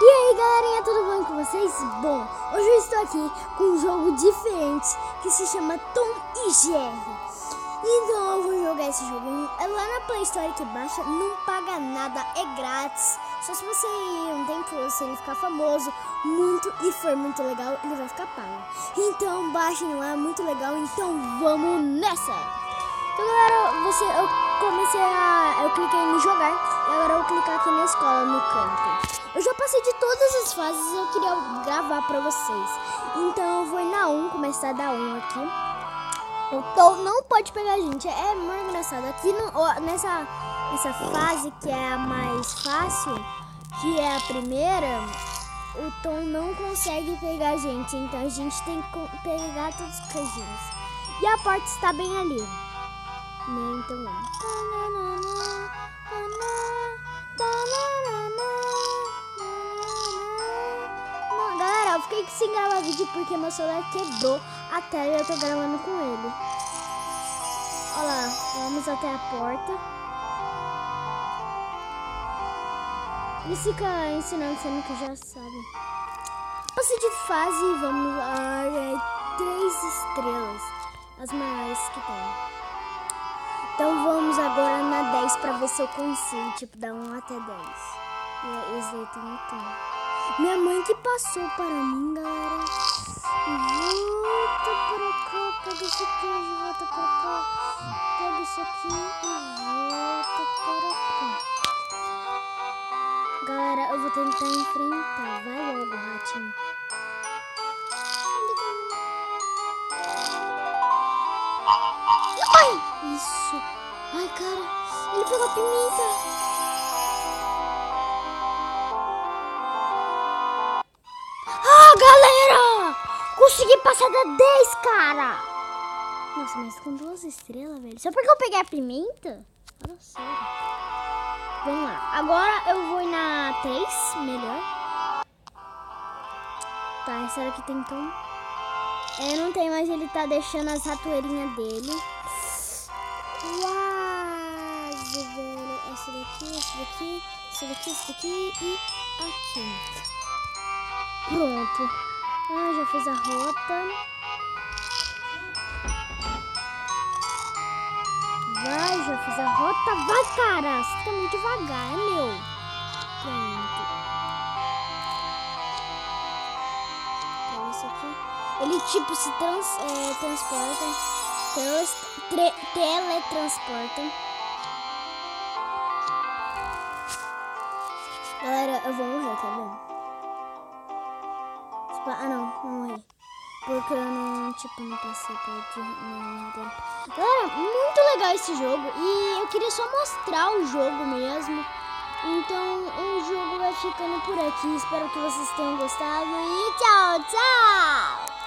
E aí galerinha, tudo bom com vocês? Bom, hoje eu estou aqui com um jogo diferente que se chama Tom e Jerry. Então eu vou jogar esse jogo é lá na Play Store que baixa, não paga nada, é grátis. Só se você um tempo, se ele ficar famoso muito e for muito legal, ele vai ficar pago. Então baixem lá, muito legal, então vamos nessa! Então galera, eu cliquei em jogar e agora eu vou clicar aqui na escola, no canto. Eu já passei de todas as fases e eu queria gravar pra vocês. Então eu vou na 1, começar da 1 aqui. O Tom não pode pegar a gente, é muito engraçado. Aqui nessa fase que é a mais fácil, que é a primeira, o Tom não consegue pegar a gente. Então a gente tem que pegar todos os cajinhos. E a porta está bem ali. Então vamos. Galera, eu fiquei sem gravar vídeo porque meu celular quebrou a tela e eu tô gravando com ele. Olha lá, vamos até a porta. Eles ficam ensinando sendo que já sabem. Passei de fase, vamos lá, 3 estrelas, as maiores que tem. Então vamos agora na 10 pra ver se eu consigo, tipo, da 1 até 10. E esse daí tem um tom. Minha mãe que passou para mim, galera. Volta para cá, pega esse queijo, volta para cá. Pega isso aqui e volta para cá. Galera, eu vou tentar enfrentar. Vai logo, ratinho. Ai, isso. Ai, cara, ele pegou a pimenta. Ah, galera! Consegui passar da 10, cara! Nossa, mas com 2 estrelas, velho. Só porque eu peguei a pimenta? Fala sério. Vamos lá. Agora eu vou na 3, melhor. Tá, será que tem tom? É, não tem, mas ele tá deixando as ratoeirinhas dele. Quase, velho. Essa daqui, essa daqui, essa daqui, essa daqui e aqui. Pronto. Ah, já fiz a rota. Vai, já fiz a rota. Vai, cara. Você tá muito devagar, é meu. Pronto. Então, esse aqui. Ele tipo se transporta. Teletransporta. Galera, eu vou morrer, tá vendo? Ah, não morri. Porque eu não passei por nenhum roteiro. Galera, muito legal esse jogo. E eu queria só mostrar o jogo mesmo. Então o jogo vai ficando por aqui. Espero que vocês tenham gostado. E tchau, tchau!